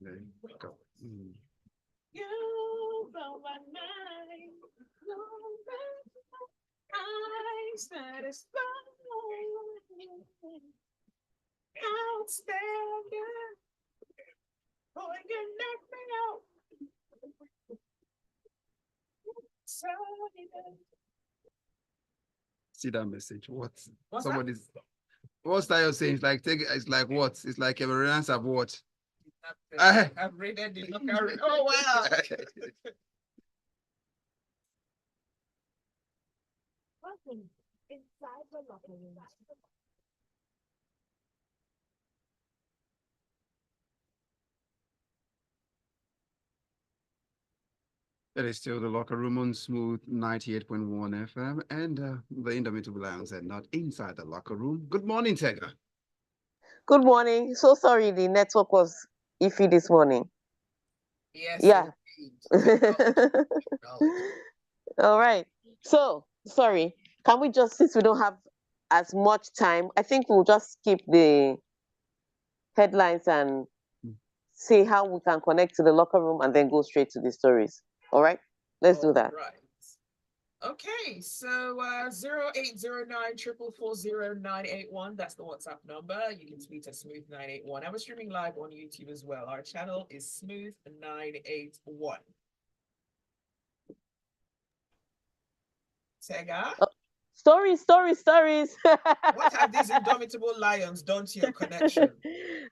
There you go. You blow my mind. I satisfy. Outstanding. Oh, you knock me out. So See that message? What? what's that? Somebody's. What's that you're saying? It's like take. It's like what? It's like Cameroonians have what? I've rated the locker. Oh wow. Welcome inside the locker room. That is still the locker room on Smooth 98.1 FM and the Indomitable Lions and not inside the locker room. Good morning, Tega. Good morning. So sorry, the network was iffy this morning. Yes, Yeah. indeed. Acknowledge. All right. So sorry. Can we just, since we don't have as much time, I think we'll just skip the headlines and see how we can connect to the locker room and then go straight to the stories. All right. Let's do All that. right. Okay, so 0809 that's the WhatsApp number. You can tweet at Smooth981. And we're streaming live on YouTube as well. Our channel is Smooth981. Tega, Stories. what have these indomitable lions done to your connection?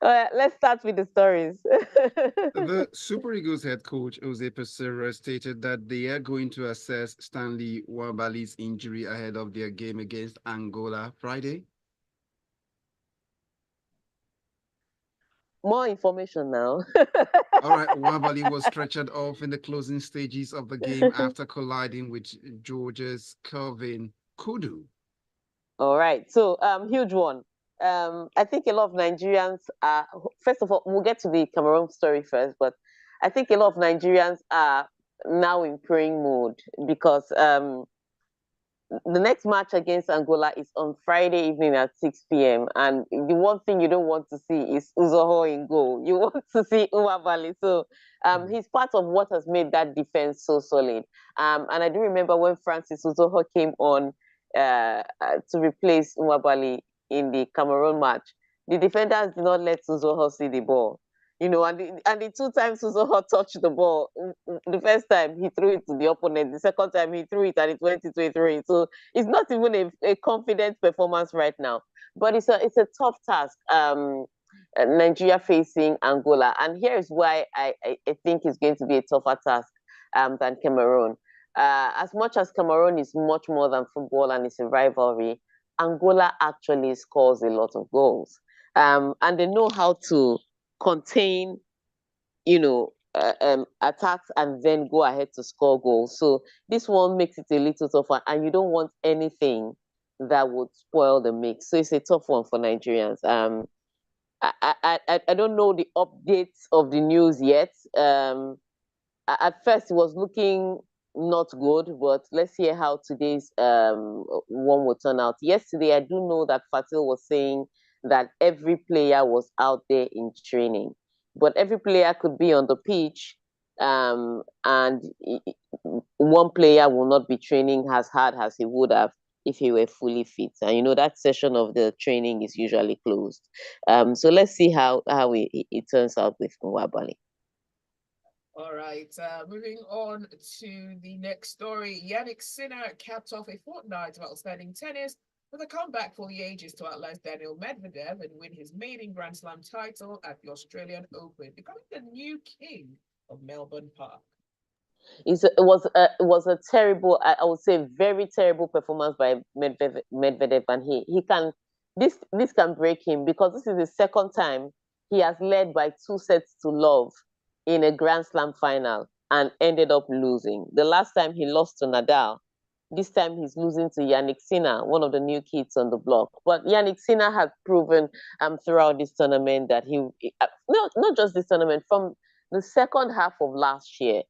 Let's start with the stories. The Super Eagles head coach Jose Peseiro stated that they are going to assess Stanley Nwabali's injury ahead of their game against Angola Friday. More information now. All right, Nwabali was stretchered off in the closing stages of the game after colliding with Georgia's Kelvin Kudu. All right. So, huge one. I think a lot of Nigerians are, first of all, we'll get to the Cameroon story first, but I think a lot of Nigerians are now in praying mode because the next match against Angola is on Friday evening at 6 p.m. And the one thing you don't want to see is Uzoho in goal. You want to see Nwabali. So he's part of what has made that defense so solid. And I do remember when Francis Uzoho came on to replace Nwabali in the Cameroon match, the defenders did not let Uzoho see the ball. You know, and the two times Susoho touched the ball, the first time he threw it to the opponent, the second time he threw it and it went into a throw. So it's not even a confident performance right now. But it's a tough task. Nigeria facing Angola, and here is why I think it's going to be a tougher task than Cameroon. As much as Cameroon is much more than football and it's a rivalry, Angola actually scores a lot of goals, and they know how to contain, attacks and then go ahead to score goals. So this one makes it a little tougher, and you don't want anything that would spoil the mix. So it's a tough one for Nigerians. I don't know the updates of the news yet. At first, it was looking not good, but let's hear how today's one will turn out. Yesterday, I do know that Fatil was saying that every player was out there in training, but every player could be on the pitch, and one player will not be training as hard as he would have if he were fully fit. And that session of the training is usually closed. So let's see how it turns out with Nwabali. All right, moving on to the next story. Yannick Sinner capped off a fortnight of outstanding tennis with a comeback for the ages to outlast Daniel Medvedev and win his maiden Grand Slam title at the Australian Open, becoming the new king of Melbourne Park. It was a terrible, I would say, very terrible performance by Medvedev, and he can, this can break him because this is the second time he has led by 2 sets to love in a Grand Slam final and ended up losing. The last time he lost to Nadal. This time he's losing to Yannick Sinner, one of the new kids on the block. But Yannick Sinner has proven throughout this tournament that not just this tournament, from the second half of last year,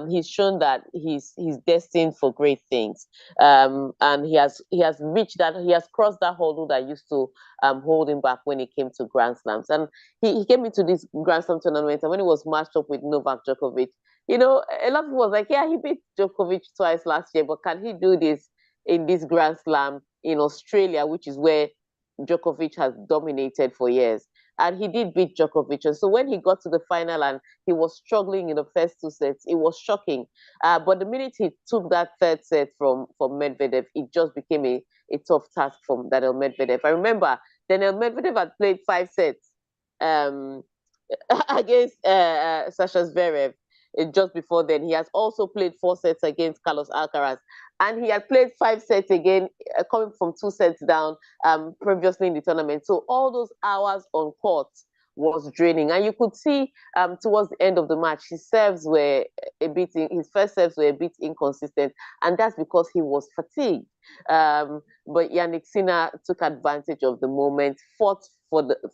He's shown that he's destined for great things, and he has reached that, he has crossed that hurdle that used to hold him back when it came to Grand Slams. And he came into this Grand Slam tournament, and when he was matched up with Novak Djokovic, you know, a lot of people was like, yeah, he beat Djokovic twice last year, but can he do this in this Grand Slam in Australia, which is where Djokovic has dominated for years? And he did beat Djokovic. And so when he got to the final and he was struggling in the first two sets, it was shocking. But the minute he took that third set from Medvedev, it just became a tough task for Daniel Medvedev. I remember Daniel Medvedev had played 5 sets against Sasha Zverev just before then. He has also played 4 sets against Carlos Alcaraz. And he had played 5 sets again, coming from 2 sets down previously in the tournament. So all those hours on court was draining. And you could see towards the end of the match, his serves were his first serves were a bit inconsistent. And that's because he was fatigued. But Yannick Sinner took advantage of the moment, fought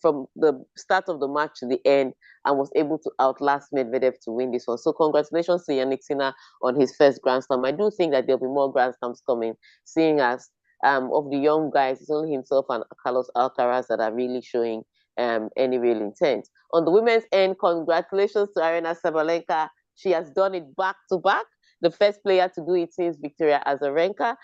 from the start of the match to the end, and was able to outlast Medvedev to win this one. So congratulations to Yannick Sinner on his first Grand Slam. I do think that there'll be more Grand Slams coming, seeing as of the young guys, it's only himself and Carlos Alcaraz that are really showing any real intent. On the women's end, congratulations to Aryna Sabalenka. She has done it back to back. The first player to do it since Victoria Azarenka.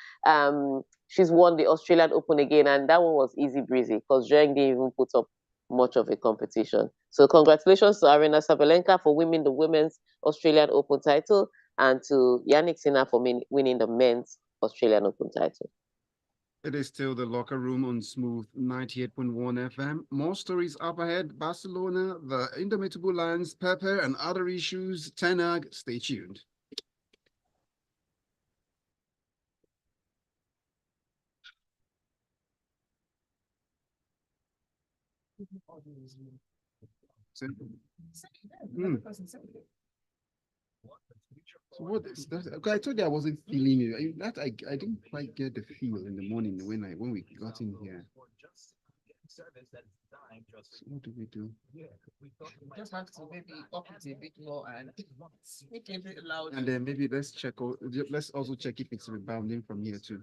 She's won the Australian Open again, and that one was easy breezy because Zheng didn't even put up much of a competition. So congratulations to Aryna Sabalenka for winning the women's Australian Open title, and to Yannick Sinner for winning the men's Australian Open title. It is still the Locker Room on Smooth 98.1 FM. More stories up ahead. Barcelona, the Indomitable Lions, Pepe, and other issues. Tenag, stay tuned. So what is that? Okay, I told you I wasn't feeling it. I didn't quite get the feel in the morning when we got in here. So what do we do? Just have to maybe up it a bit more and speak a bit louder. And then maybe let's also check if it's rebounding from here too.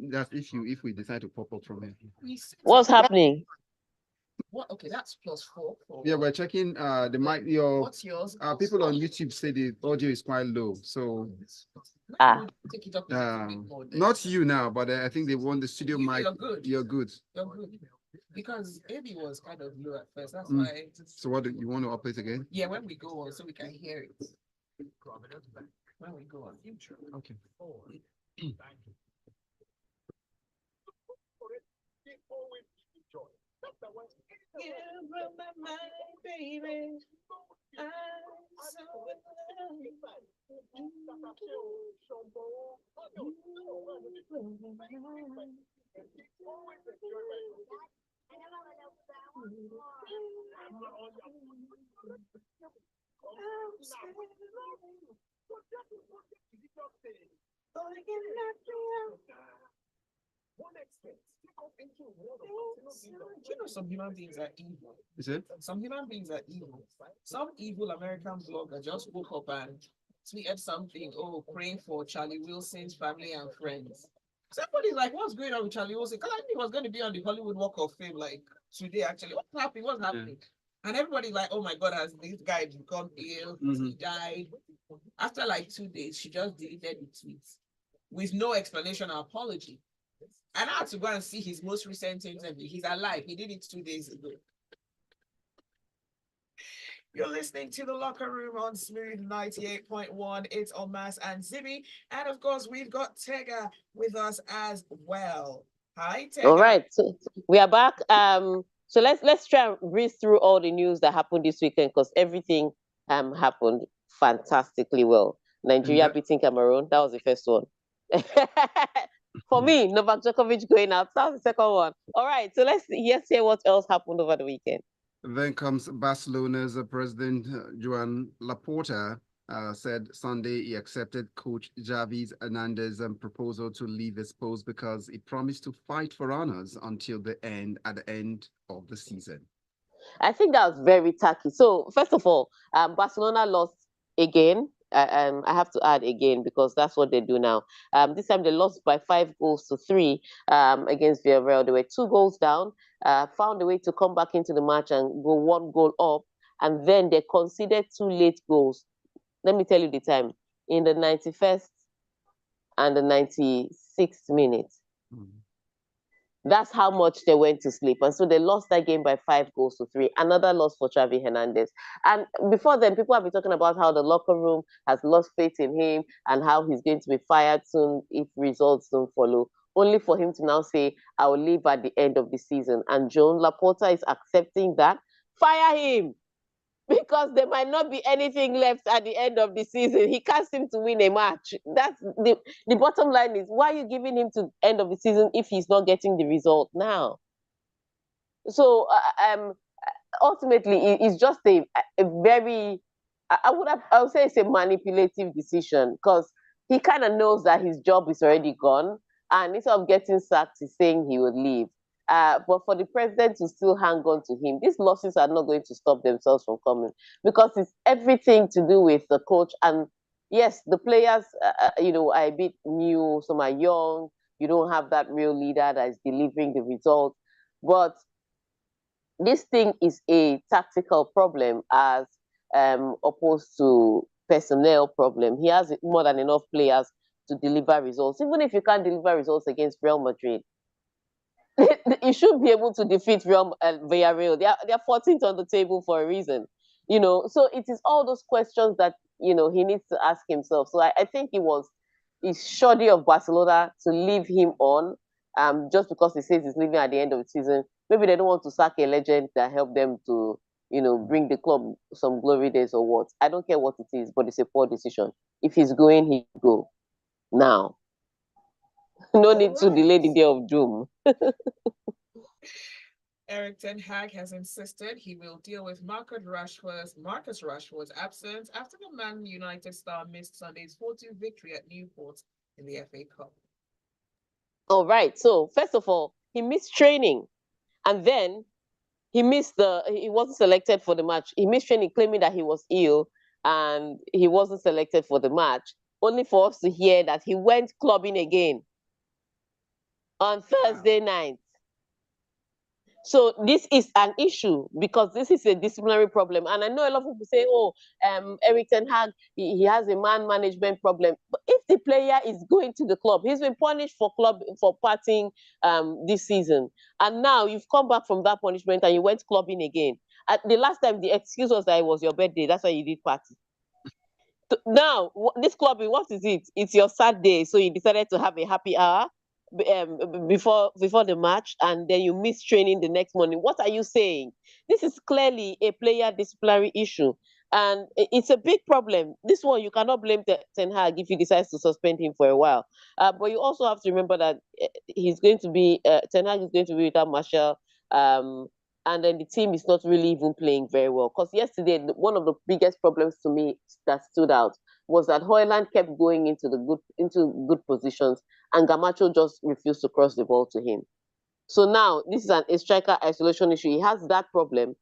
That's if we decide to pop up from here. What's happening? What? Okay, that's +4. Yeah, we're checking the mic. What's yours? People on YouTube say the audio is quite low, so take it up a bit more. Not you now, but I think they want the studio mic. You're good. You're good. You're good. Because Amy was kind of low at first. That's why. So what do you want to update again? Yeah, when we go on, so we can hear it. When we go on. Okay. You broke my mind, baby. I'm so in You know, some human beings are evil. Is it? Some human beings are evil. Some evil American blogger just woke up and tweeted something, praying for Charlie Wilson's family and friends. Somebody's like, what's going on with Charlie Wilson? Because I think he was going to be on the Hollywood Walk of Fame like today, actually. What's happening? What's happening? And everybody's like, oh my God, has this guy become ill? He died. After like 2 days, she just deleted the tweets with no explanation or apology. And I had to go and see his most recent interview. He's alive. He did it 2 days ago. You're listening to the Locker Room on Smooth 98.1. It's Omas and Zibby. And of course, we've got Tega with us as well. Hi, Tega. All right. So we are back. So let's try and breeze through all the news that happened this weekend, because everything happened fantastically well. Nigeria beating Cameroon. That was the first one. For me, Novak Djokovic going out. That was the second one. All right. So let's hear what else happened over the weekend. Then comes Barcelona's president, Joan Laporta, said Sunday he accepted coach Xavi Hernandez's proposal to leave his post because he promised to fight for honors until at the end of the season. I think that was very tacky. So, first of all, Barcelona lost again I have to add again because that's what they do now. This time they lost by 5 goals to 3 against Villarreal. They were 2 goals down, found a way to come back into the match and go 1 goal up, and then they conceded 2 late goals. Let me tell you the time, in the 91st and the 96th minute. That's how much they went to sleep. And so they lost that game by 5 goals to 3. Another loss for Xavi Hernandez. And before then, people have been talking about how the locker room has lost faith in him and how he's going to be fired soon if results don't follow. Only for him to now say, I will leave at the end of the season. And Joan Laporta is accepting that. Fire him! Because there might not be anything left at the end of the season. He can't seem to win a match. That's the bottom line is, why are you giving him to the end of the season if he's not getting the result now? So ultimately, it's just a very, I would say it's a manipulative decision because he kind of knows that his job is already gone. And instead of getting sacked, he's saying he would leave. But for the president to still hang on to him, these losses are not going to stop themselves from coming because it's everything to do with the coach. And yes, the players, are a bit new, some are young. You don't have that real leader that is delivering the result. But this thing is a tactical problem as opposed to personnel problem. He has more than enough players to deliver results. Even if you can't deliver results against Real Madrid, you should be able to defeat Villarreal. They are 14th on the table for a reason, So it is all those questions that he needs to ask himself. So I think it's shoddy of Barcelona to leave him on, just because he says he's leaving at the end of the season. Maybe they don't want to sack a legend that helped them to, bring the club some glory days or what. I don't care what it is, but it's a poor decision. If he's going, he go now. No need to delay the day of doom. Eric Ten Hag has insisted he will deal with Marcus Rashford's absence after the Man United star missed Sunday's 4-2 victory at Newport in the FA Cup. All right. So first of all, he missed training, and then he wasn't selected for the match. He missed training, claiming that he was ill, and he wasn't selected for the match. Only for us to hear that he went clubbing again on Thursday night. So this is an issue because this is a disciplinary problem. And I know a lot of people say, Eric Ten Hag, he has a man management problem. But if the player is going to the club, he's been punished for partying this season. And now you've come back from that punishment and you went clubbing again. The last time the excuse was that it was your birthday. That's why you did party. Now, this clubbing, what is it? It's your sad day. So you decided to have a happy hour before the match, and then you miss training the next morning. What are you saying? This is clearly a player disciplinary issue, and it's a big problem. This one you cannot blame Ten Hag if he decides to suspend him for a while. But you also have to remember that he's going to be Ten Hag is going to be without Martial, and then the team is not really even playing very well. Because yesterday, one of the biggest problems to me that stood out was that Højlund kept going into good positions, and Garnacho just refused to cross the ball to him. So now this is a striker isolation issue. He has that problem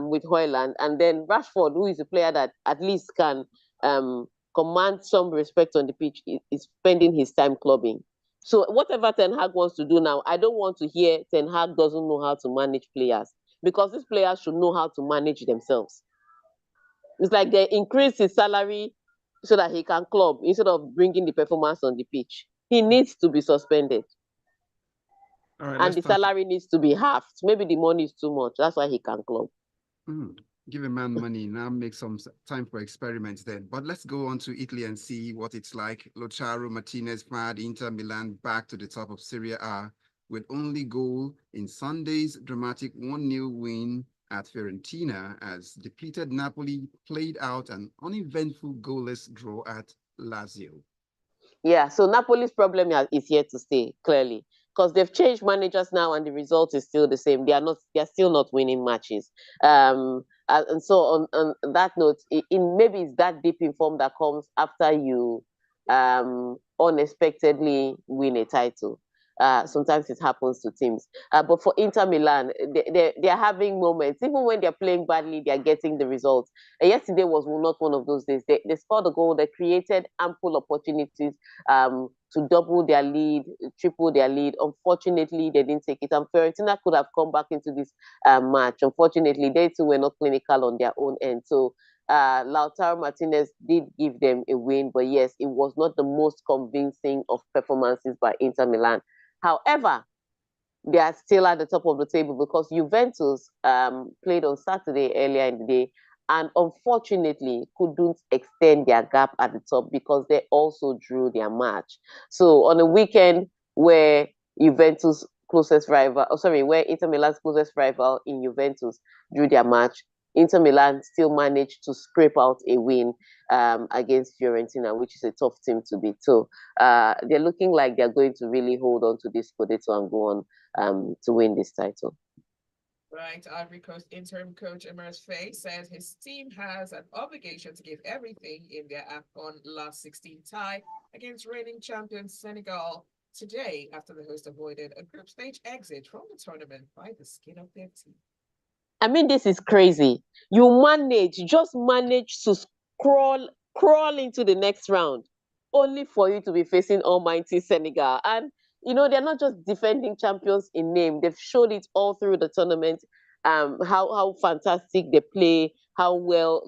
with Højlund, and then Rashford, who is a player that at least can command some respect on the pitch, is spending his time clubbing. So whatever Ten Hag wants to do now, I don't want to hear Ten Hag doesn't know how to manage players, because these players should know how to manage themselves. It's like they increase his salary so that he can club instead of bringing the performance on the pitch. He needs to be suspended. And the salary needs to be halved. Maybe the money is too much. That's why he can club. Give a man money. Now make some time for experiments then. But let's go on to Italy and see what it's like. Lautaro Martinez fired Inter Milan back to the top of Serie A with only goal in Sunday's dramatic 1-0 win at Fiorentina, as depleted Napoli played out an uneventful goalless draw at Lazio. Yeah, so Napoli's problem is here to stay, clearly, because they've changed managers now and the result is still the same. They are still not winning matches. And so on that note, maybe it's that deep in form that comes after you unexpectedly win a title. sometimes it happens to teams. But for Inter Milan, they are having moments. Even when they're playing badly, they are getting the results. And yesterday was not one of those days. They scored a goal. They created ample opportunities to double their lead, triple their lead. Unfortunately, they didn't take it. And Fiorentina could have come back into this match. Unfortunately, they too were not clinical on their own end. So Lautaro Martinez did give them a win, but yes, it was not the most convincing of performances by Inter Milan. However, they are still at the top of the table because Juventus played on Saturday earlier in the day and unfortunately couldn't extend their gap at the top because they also drew their match. So on a weekend where Juventus closest rival, where Inter Milan's closest rival in Juventus drew their match, Inter Milan still managed to scrape out a win against Fiorentina, which is a tough team to beat. So they're looking like they're going to really hold on to this Scudetto and go on to win this title. Right, Ivory Coast interim coach Emers Faye says his team has an obligation to give everything in their AFCON last 16 tie against reigning champions Senegal today after the host avoided a group stage exit from the tournament by the skin of their teeth. I mean, this is crazy. You just manage to crawl into the next round, only for you to be facing almighty Senegal. And, they're not just defending champions in name. They've showed it all through the tournament, how fantastic they play, how well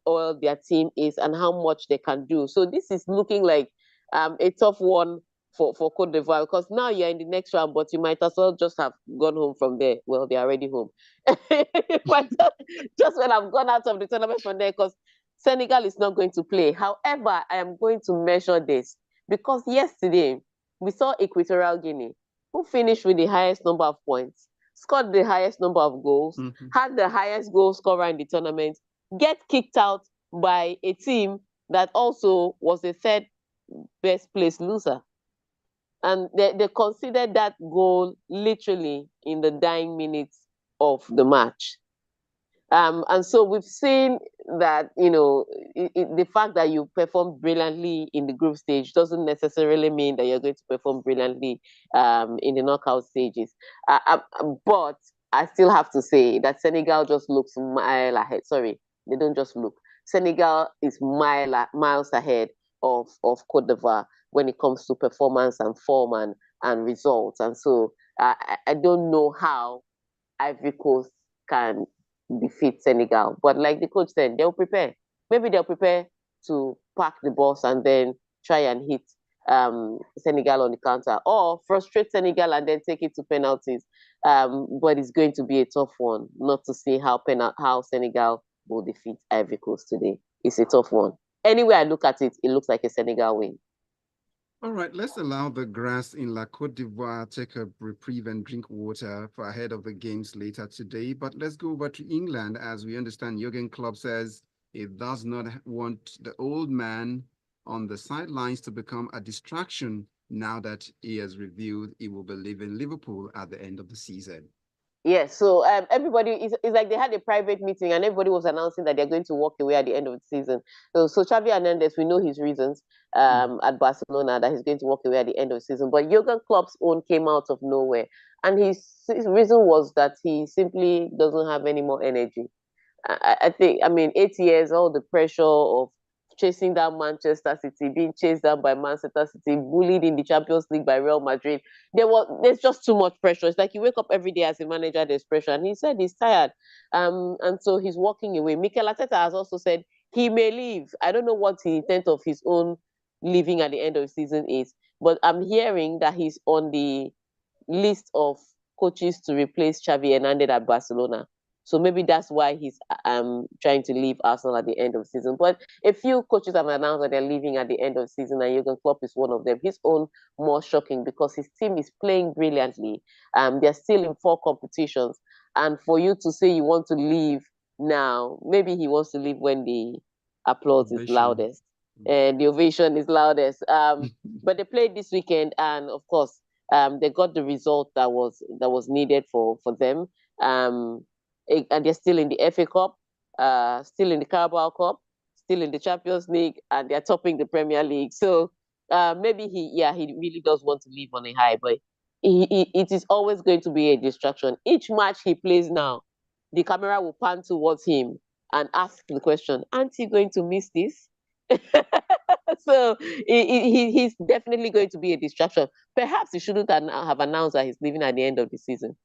all their team is, and how much they can do. So this is looking like a tough one for Cote d'Ivoire, because now you're in the next round, but you might as well just have gone home from there. Well, they're already home. But just when I've gone out of the tournament from there, because Senegal is not going to play. However, I am going to measure this because yesterday we saw Equatorial Guinea, who finished with the highest number of points, scored the highest number of goals, had the highest goal scorer in the tournament, get kicked out by a team that also was the third best place loser. And they considered that goal literally in the dying minutes of the match. And so we've seen that, the fact that you perform brilliantly in the group stage doesn't necessarily mean that you're going to perform brilliantly in the knockout stages. But I still have to say that Senegal just looks mile ahead. Sorry, they don't just look. Senegal is miles ahead of Cote d'Ivoire when it comes to performance and form and results. And so I don't know how Ivory Coast can defeat Senegal. But like the coach said, they'll prepare. Maybe they'll prepare to pack the bus and then try and hit Senegal on the counter, or frustrate Senegal and then take it to penalties. But it's going to be a tough one, not to see how Senegal will defeat Ivory Coast today. It's a tough one. Anyway I look at it, it looks like a Senegal win. All right, let's allow the grass in La Côte d'Ivoire take a reprieve and drink water for ahead of the games later today. But let's go over to England. As we understand, Jurgen Klopp says he does not want the old man on the sidelines to become a distraction now that he has revealed he will be leaving Liverpool at the end of the season. Yes, so everybody is like they had a private meeting and everybody was announcing that they're going to walk away at the end of the season. So Xavi Hernandez, we know his reasons at Barcelona that he's going to walk away at the end of the season. But Jurgen Klopp's own came out of nowhere, and his reason was that he simply doesn't have any more energy. I think, 8 years, all the pressure of chasing down Manchester City, being chased down by Manchester City, bullied in the Champions League by Real Madrid. There's just too much pressure. It's like you wake up every day as a manager, there's pressure. And he said he's tired. And so he's walking away. Mikel Arteta has also said he may leave. I don't know what the intent of his own leaving at the end of the season is, but I'm hearing that he's on the list of coaches to replace Xavi Hernandez at Barcelona. So maybe that's why he's trying to leave Arsenal at the end of the season. But a few coaches have announced that they're leaving at the end of the season, and Jurgen Klopp is one of them. His own more shocking because his team is playing brilliantly. They're still in 4 competitions. And for you to say you want to leave now, maybe he wants to leave when the applause is loudest and the ovation is loudest. But they played this weekend, and of course, they got the result that was needed for them. And they're still in the FA Cup, still in the Carabao Cup, still in the Champions League, and they're topping the Premier League. So maybe he really does want to leave on a high, but it is always going to be a distraction. Each match he plays now, the camera will pan towards him and ask the question, aren't you going to miss this? So he's definitely going to be a distraction. Perhaps he shouldn't have announced that he's leaving at the end of the season.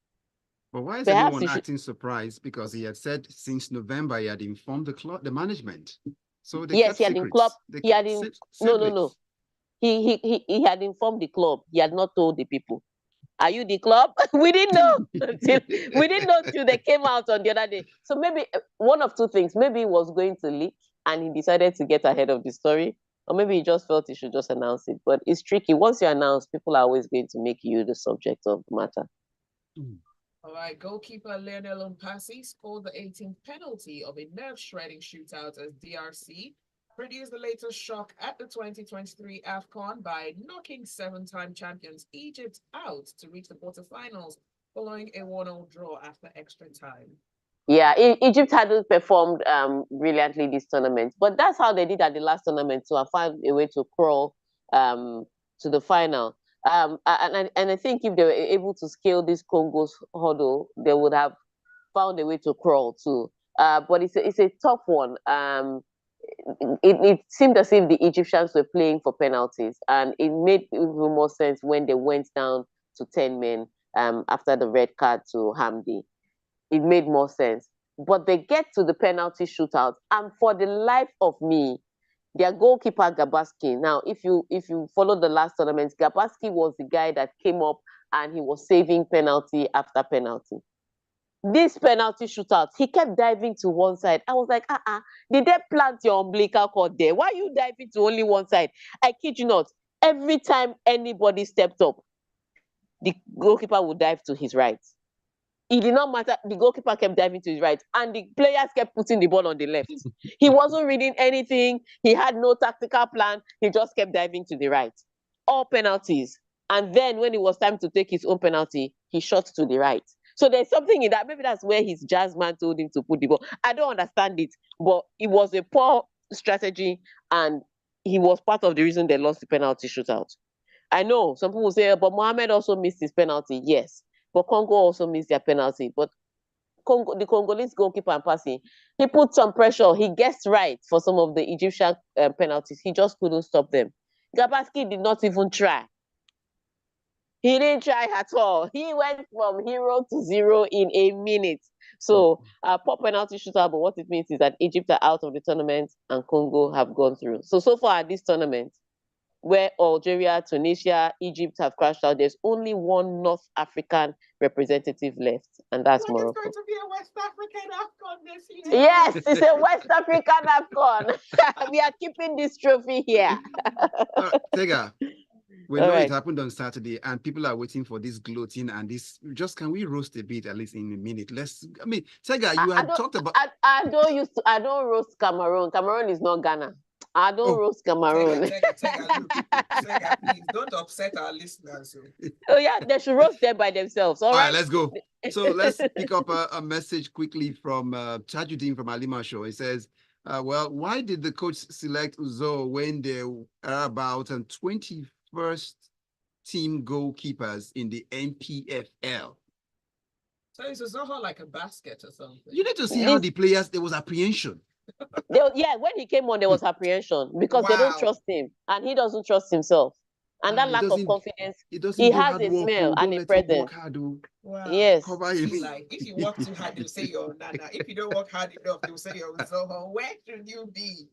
But why is Perhaps anyone acting surprised? Because he had said since November he had informed the management. So they yes, kept he had secrets. in club. They He kept had in no. He had informed the club. He had not told the people. Are you the club? We didn't know till they came out on the other day. So maybe one of two things. Maybe he was going to leak and he decided to get ahead of the story. Or maybe he just felt he should just announce it. But it's tricky. Once you announce, people are always going to make you the subject of the matter. All right, goalkeeper Lionel Mpasi scored the 18th penalty of a nerve-shredding shootout as DRC produced the latest shock at the 2023 AFCON by knocking seven-time champions Egypt out to reach the quarterfinals following a 1-0 draw after extra time. Yeah, Egypt hadn't performed brilliantly this tournament, but that's how they did at the last tournament to find a way to crawl to the final. And I think if they were able to scale this Congo's hurdle, they would have found a way to crawl too. But it's a tough one. It seemed as if the Egyptians were playing for penalties, and it made even more sense when they went down to 10 men after the red card to Hamdi. It made more sense. But they get to the penalty shootout, and for the life of me, their goalkeeper Gabaski. Now, if you follow the last tournament, Gabaski was the guy that came up and he was saving penalty after penalty. This penalty shootout, he kept diving to one side. I was like, did they plant your umbilical cord there? Why are you diving to only one side? I kid you not. Every time anybody stepped up, the goalkeeper would dive to his right. It did not matter. The goalkeeper kept diving to his right, and the players kept putting the ball on the left. He wasn't reading anything. He had no tactical plan. He just kept diving to the right. All penalties. And then when it was time to take his own penalty, he shot to the right. So there's something in that. Maybe that's where his jazz man told him to put the ball. I don't understand it, but it was a poor strategy, and he was part of the reason they lost the penalty shootout. I know some people say, but Mohamed also missed his penalty. Yes. But Congo also missed their penalty. But the Congolese goalkeeper Mpasi, he put some pressure. He guessed right for some of the Egyptian penalties. He just couldn't stop them. Gabaski did not even try. He didn't try at all. He went from hero to zero in a minute. So, poor penalty shootout, but what it means is that Egypt are out of the tournament and Congo have gone through. So far at this tournament, where Algeria, Tunisia, Egypt have crashed out, there's only one North African representative left, and that's Morocco. It's going to be a West African AFCON this year. Yes, it's a West African AFCON. We are keeping this trophy here. Tega, we know it happened on Saturday, and people are waiting for this gloating and this. Just can we roast a bit at least in a minute? Tega, you had talked about. I don't roast Cameroon. Cameroon is not Ghana. I don't roast Cameroon. Tega, please don't upset our listeners. Oh yeah, they should roast them by themselves. All right, let's go. So let's pick up a message quickly from Tajuddin from Alima Show. He says, well, why did the coach select Uzo when there are about 21st team goalkeepers in the NPFL? So is Uzo like a basket or something? You need to see how the players, there was apprehension. When he came on, there was apprehension because they don't trust him and he doesn't trust himself. And that lack of confidence, he has a smell and a presence. Wow. Yes. Like, if you work too hard, they'll say you're Nana. If you don't work hard enough, they'll say you're Zoho. Where should you be?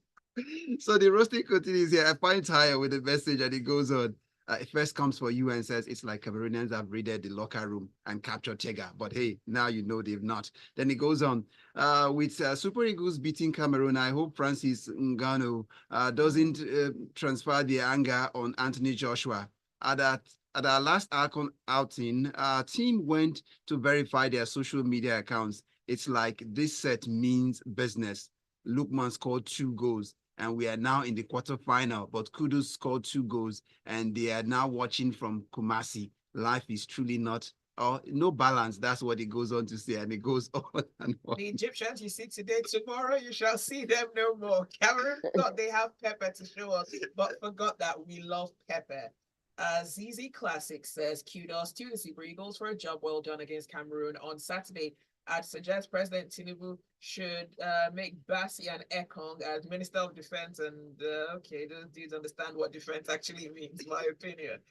So the roasting continues here. I find higher with the message and it goes on. It first comes for you and says it's like Cameroonians have raided the locker room and captured Tega. But hey, now you know they've not. Then it goes on with Super Eagles beating Cameroon. I hope Francis Ngannou doesn't transfer the anger on Anthony Joshua. At our last AFCON outing, our team went to verify their social media accounts. It's like this set means business. Lukman scored 2 goals. And we are now in the quarterfinal, but Kudus scored 2 goals, and they are now watching from Kumasi. Life is truly not or no balance. That's what it goes on to say, and it goes on and on. The Egyptians you see today, tomorrow you shall see them no more. Cameroon thought they have pepper to show us, but forgot that we love pepper. ZZ Classic says, kudos to the Super Eagles for a job well done against Cameroon on Saturday. I'd suggest President Tinubu should make Bassi and Ekong as Minister of Defense. And okay, those dudes understand what defense actually means, my opinion.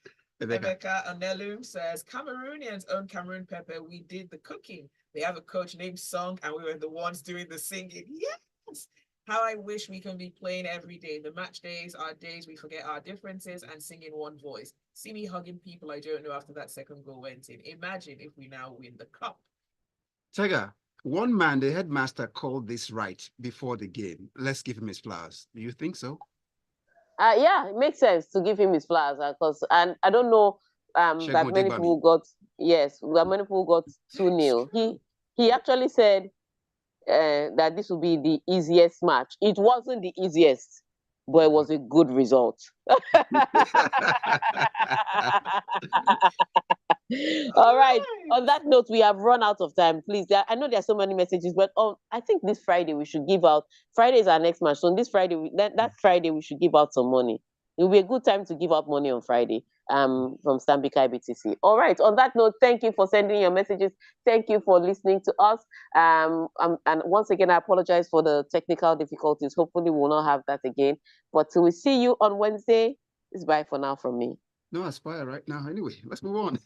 Rebecca Anelum says, Cameroonians own Cameroon Pepper. We did the cooking. They have a coach named Song, and we were the ones doing the singing. Yes! How I wish we can be playing every day. The match days are days we forget our differences and sing in one voice. See me hugging people I don't know after that second goal went in. Imagine if we now win the cup. Tega, one man, the headmaster, called this right before the game. Let's give him his flowers. Do you think so? Yeah, it makes sense to give him his flowers because, and I don't know that many people got, yes, that many people got 2-0. He actually said that this will be the easiest match. It wasn't the easiest, but it was a good result. All right. On that note, we have run out of time. Please, I know there are so many messages, but I think this Friday we should give out. Friday is our next match, so on this Friday, that Friday we should give out some money. It will be a good time to give out money on Friday. From Stanbic IBTC. All right. On that note, thank you for sending your messages. Thank you for listening to us. And once again, I apologize for the technical difficulties. Hopefully, we will not have that again. But till we see you on Wednesday, it's bye for now from me. No, Aspire right now. Anyway, let's move on.